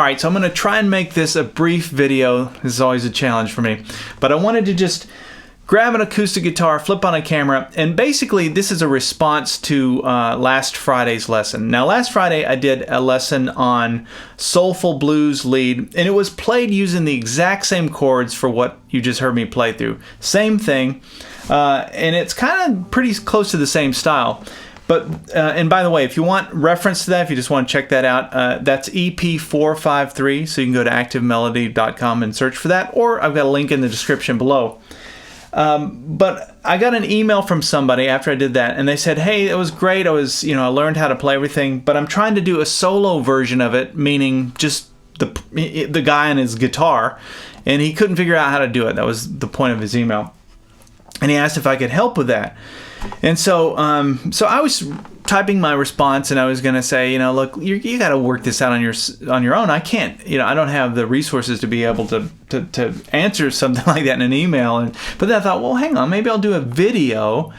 Alright, so I'm going to try and make this a brief video. This is always a challenge for me. But I wanted to just grab an acoustic guitar, flip on a camera, and basically this is a response to last Friday's lesson. Now last Friday I did a lesson on soulful blues lead, and it was played using the exact same chords for what you just heard me play through. Same thing, and it's kind of pretty close to the same style. But, and by the way, if you want reference to that, if you just want to check that out, that's EP453, so you can go to activemelody.com and search for that, or I've got a link in the description below. But I got an email from somebody after I did that, and they said, hey, it was great, I learned how to play everything, but I'm trying to do a solo version of it, meaning just the guy and his guitar, and he couldn't figure out how to do it. That was the point of his email. And he asked if I could help with that. And so I was typing my response, and I was going to say, look, you got to work this out on your own. I can't, I don't have the resources to be able to answer something like that in an email. But then I thought, well, hang on, maybe I'll do a video,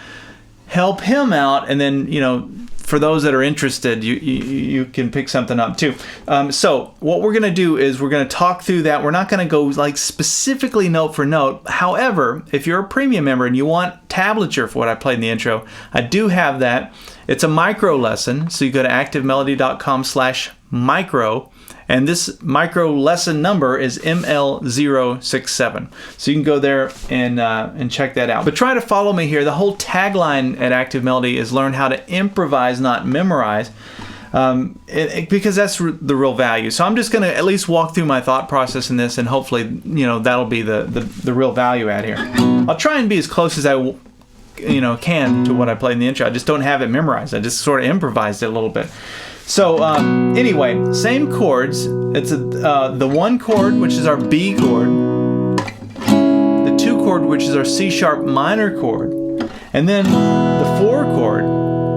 help him out, and then, for those that are interested, you can pick something up too. So what we're going to do is we're going to talk through that. We're not going to go like specifically note for note. However, if you're a premium member and you want tablature for what I played in the intro, I do have that. It's a MicroLesson, so you go to activemelody.com/micro, and this MicroLesson number is ML067. So you can go there and check that out. But try to follow me here. The whole tagline at Active Melody is learn how to improvise, not memorize, because that's the real value. So I'm just going to at least walk through my thought process in this, and hopefully, that'll be the real value add here. I'll try and be as close as I can to what I played in the intro. I just don't have it memorized. I just sort of improvised it a little bit. So anyway, same chords. It's the one chord, which is our B chord, the two chord, which is our C sharp minor chord, and then the 4 chord,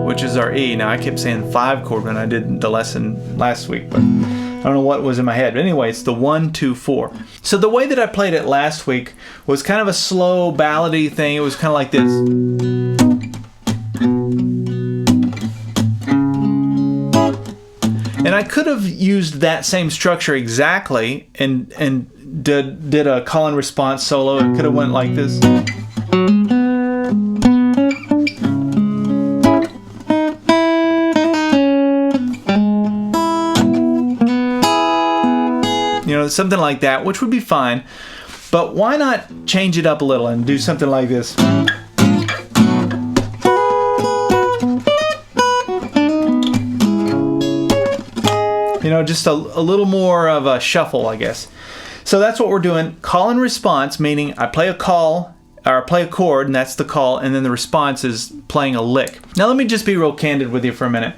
which is our E. Now I kept saying 5 chord when I did the lesson last week, but I don't know what was in my head. But anyway, it's the 1, 2, 4. So the way that I played it last week was kind of a slow ballady thing. It was kind of like this. And I could have used that same structure exactly and did a call and response solo. It could have went like this. Something like that, which would be fine. But why not change it up a little and do something like this? Just a little more of a shuffle, I guess. So that's what we're doing. Call and response, meaning I play a call, or I play a chord, and that's the call, and then the response is playing a lick. Now let me just be real candid with you for a minute.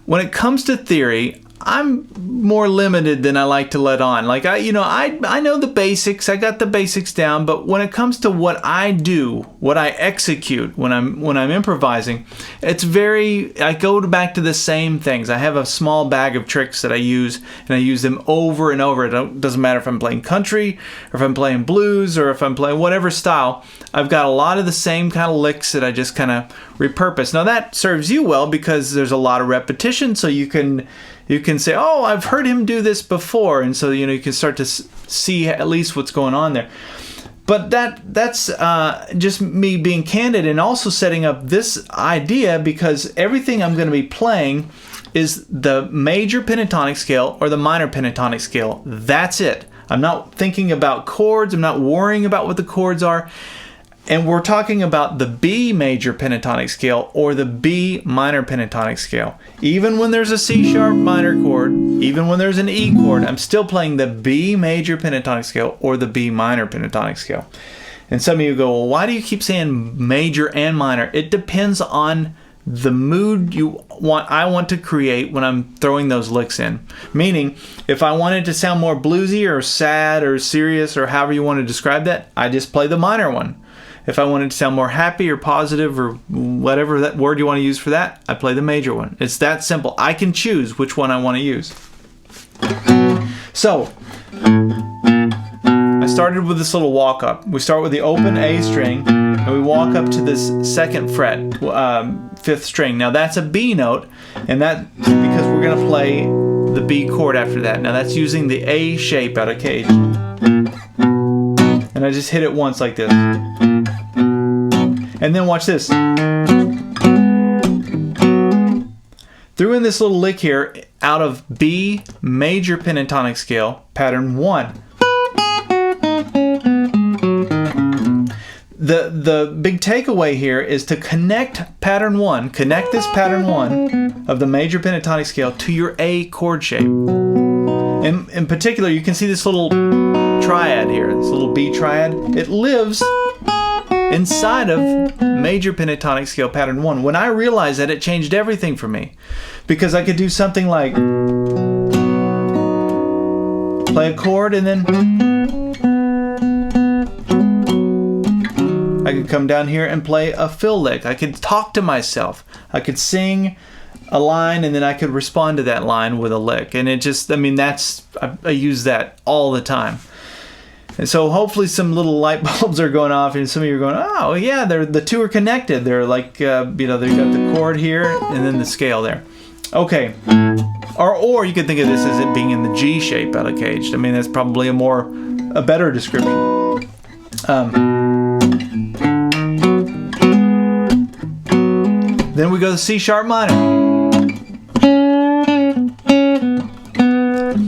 When it comes to theory, I'm more limited than I like to let on. Like I know the basics. I got the basics down, but when it comes to what I do, what I execute when I'm improvising, I go back to the same things. I have a small bag of tricks that I use, and I use them over and over. It doesn't matter if I'm playing country, or if I'm playing blues, or if I'm playing whatever style. I've got a lot of the same kind of licks that I just kind of repurpose. Now that serves you well because there's a lot of repetition, so you can say, oh, I've heard him do this before, and so you can start to see at least what's going on there. But that's just me being candid and also setting up this idea, because everything I'm going to be playing is the major pentatonic scale or the minor pentatonic scale. That's it. I'm not thinking about chords. I'm not worrying about what the chords are. And we're talking about the B major pentatonic scale or the B minor pentatonic scale. Even when there's a C sharp minor chord, even when there's an E chord, I'm still playing the B major pentatonic scale or the B minor pentatonic scale. And some of you go, well, why do you keep saying major and minor? It depends on the mood I want to create when I'm throwing those licks in. Meaning, if I wanted to sound more bluesy or sad or serious or however you want to describe that, I just play the minor one. If I wanted to sound more happy or positive or whatever that word you want to use for that, I play the major one. It's that simple. I can choose which one I want to use. So, I started with this little walk up. We start with the open A string, and we walk up to this 2nd fret, 5th string. Now that's a B note, and that's because we're going to play the B chord after that. Now that's using the A shape out of cage. And I just hit it once like this. And then watch this. Threw in this little lick here out of B major pentatonic scale, pattern 1. The big takeaway here is to connect pattern 1, connect this pattern 1 of the major pentatonic scale to your A chord shape. In particular, you can see this little triad here, this little B triad. It lives inside of major pentatonic scale pattern 1. When I realized that, it changed everything for me, because I could do something like play a chord and then I could come down here and play a fill lick. I could talk to myself. I could sing a line and then I could respond to that line with a lick. And it just, I mean, I use that all the time. And so hopefully some little light bulbs are going off and some of you are going, oh yeah, the two are connected. They're like, you know, they've got the chord here and then the scale there. Okay. Or you could think of this as it being in the G shape out of caged. I mean, that's probably a better description. Then we go to C sharp minor.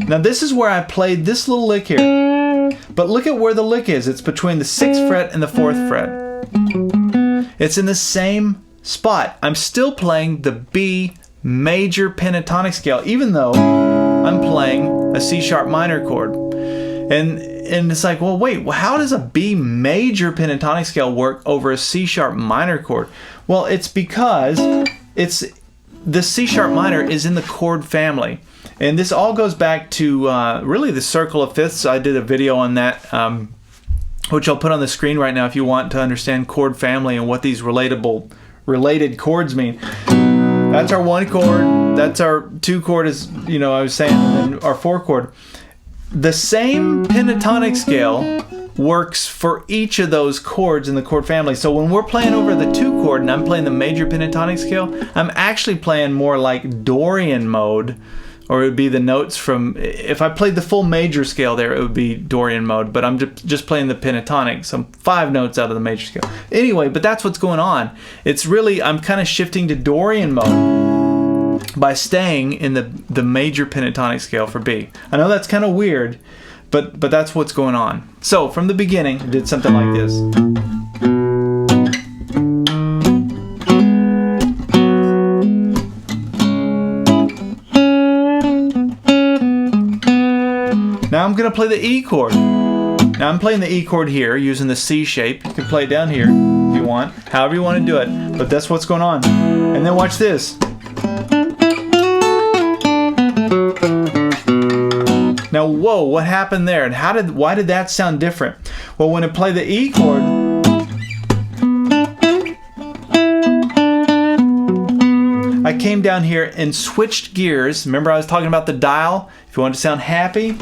Now this is where I played this little lick here. But look at where the lick is. It's between the 6th fret and the 4th fret. It's in the same spot. I'm still playing the B major pentatonic scale, even though I'm playing a C sharp minor chord. And it's like, well, wait, how does a B major pentatonic scale work over a C sharp minor chord? Well, it's because the C sharp minor is in the chord family. And this all goes back to really the circle of fifths. I did a video on that, which I'll put on the screen right now if you want to understand chord family and what these related chords mean. That's our 1 chord. That's our 2 chord, as you know, I was saying, and then our 4 chord. The same pentatonic scale works for each of those chords in the chord family. So when we're playing over the 2 chord and I'm playing the major pentatonic scale, I'm actually playing more like Dorian mode, or it would be the notes from, if I played the full major scale there, it would be Dorian mode, but I'm just playing the pentatonic, so 5 notes out of the major scale. Anyway, but that's what's going on. It's really, I'm kind of shifting to Dorian mode by staying in the major pentatonic scale for B. I know that's kind of weird, but that's what's going on. So from the beginning, I did something like this. Now I'm going to play the E chord. Now I'm playing the E chord here using the C shape. You can play it down here if you want, however you want to do it, but that's what's going on. And then watch this. Now, whoa, what happened there? And why did that sound different? Well, when I play the E chord, I came down here and switched gears. Remember I was talking about the dial? If you want to sound happy,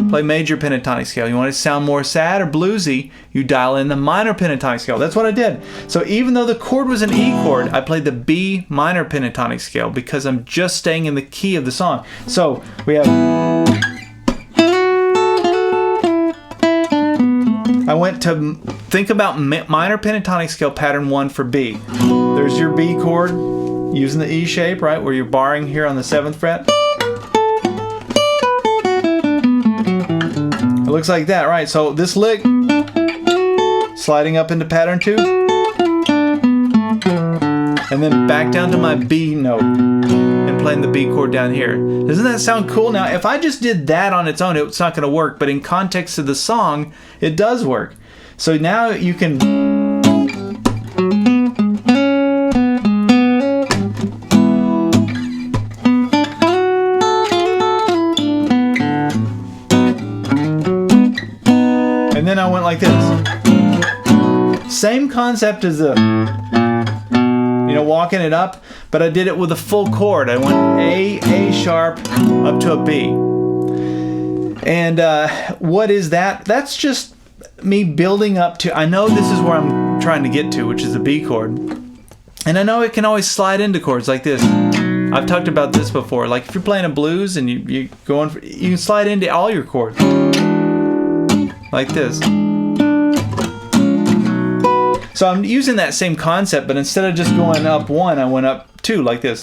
play major pentatonic scale. You want to sound more sad or bluesy, you dial in the minor pentatonic scale. That's what I did. So even though the chord was an E chord, I played the B minor pentatonic scale because I'm just staying in the key of the song. So we have, I went to think about minor pentatonic scale pattern 1 for B. There's your B chord using the E shape, right, where you're barring here on the 7th fret. It looks like that, right? So this lick, sliding up into pattern 2, and then back down to my B note and playing the B chord down here. Doesn't that sound cool? Now, if I just did that on its own, it's not going to work, but in context of the song, it does work. So now you can... And then I went like this. Same concept as the, you know, walking it up, but I did it with a full chord. I went A sharp up to a B. And what is that? That's just me building up to, I know this is where I'm trying to get to, which is the B chord. And I know it can always slide into chords like this. I've talked about this before. Like if you're playing a blues and you can slide into all your chords like this. So I'm using that same concept, but instead of just going up 1, I went up 2 like this.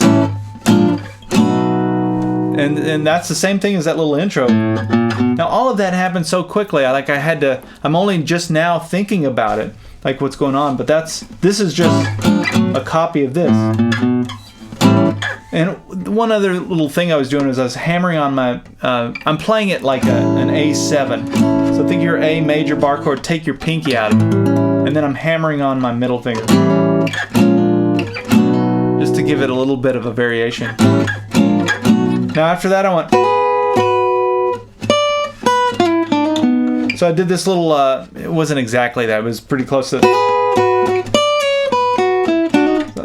And that's the same thing as that little intro. Now all of that happened so quickly. I'm only just now thinking about it, like what's going on. But this is just a copy of this. And one other little thing I was doing was I was hammering on my. I'm playing it like an A7. So think your A major bar chord. Take your pinky out of it, and then I'm hammering on my middle finger, just to give it a little bit of a variation. Now after that I went. So I did this little, it wasn't exactly that, it was pretty close to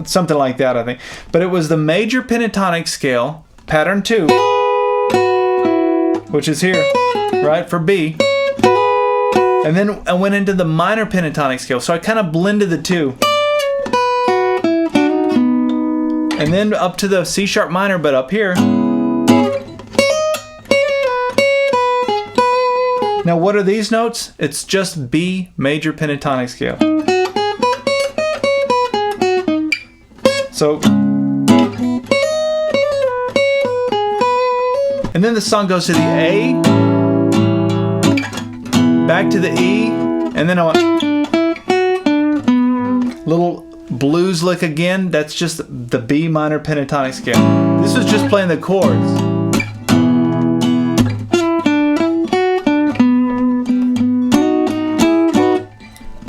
something like that I think. But it was the major pentatonic scale, pattern 2, which is here, right, for B. And then I went into the minor pentatonic scale, so I kind of blended the two. And then up to the C sharp minor, but up here. Now what are these notes? It's just B major pentatonic scale. So, and then the song goes to the A, back to the E, and then I went little blues lick again. That's just the B minor pentatonic scale. This was just playing the chords.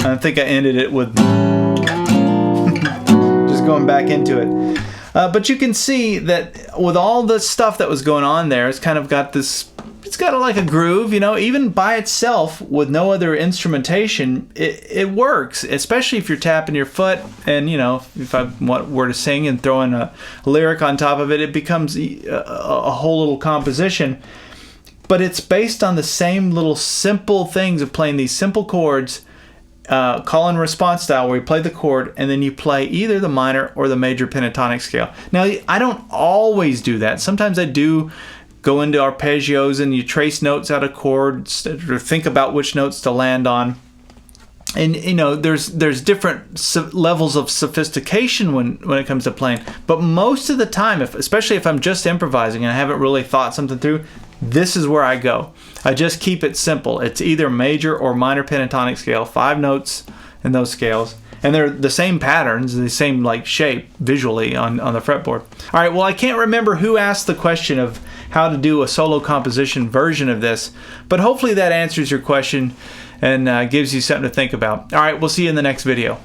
I think I ended it with just going back into it. But you can see that with all the stuff that was going on there, it's kind of got this, it's got like a groove, you know, even by itself with no other instrumentation, it works, especially if you're tapping your foot and, you know, if I were to sing and throw in a lyric on top of it, it becomes a whole little composition. But it's based on the same little simple things of playing these simple chords, call and response style, where you play the chord and then you play either the minor or the major pentatonic scale. Now, I don't always do that. Sometimes I do go into arpeggios and you trace notes out of chords or think about which notes to land on. And you know, there's different levels of sophistication when it comes to playing. But most of the time, especially if I'm just improvising and I haven't really thought something through, this is where I go. I just keep it simple. It's either major or minor pentatonic scale, 5 notes in those scales. And they're the same patterns, the same like shape visually on the fretboard. All right, well, I can't remember who asked the question of how to do a solo composition version of this, but hopefully that answers your question and gives you something to think about. All right, we'll see you in the next video.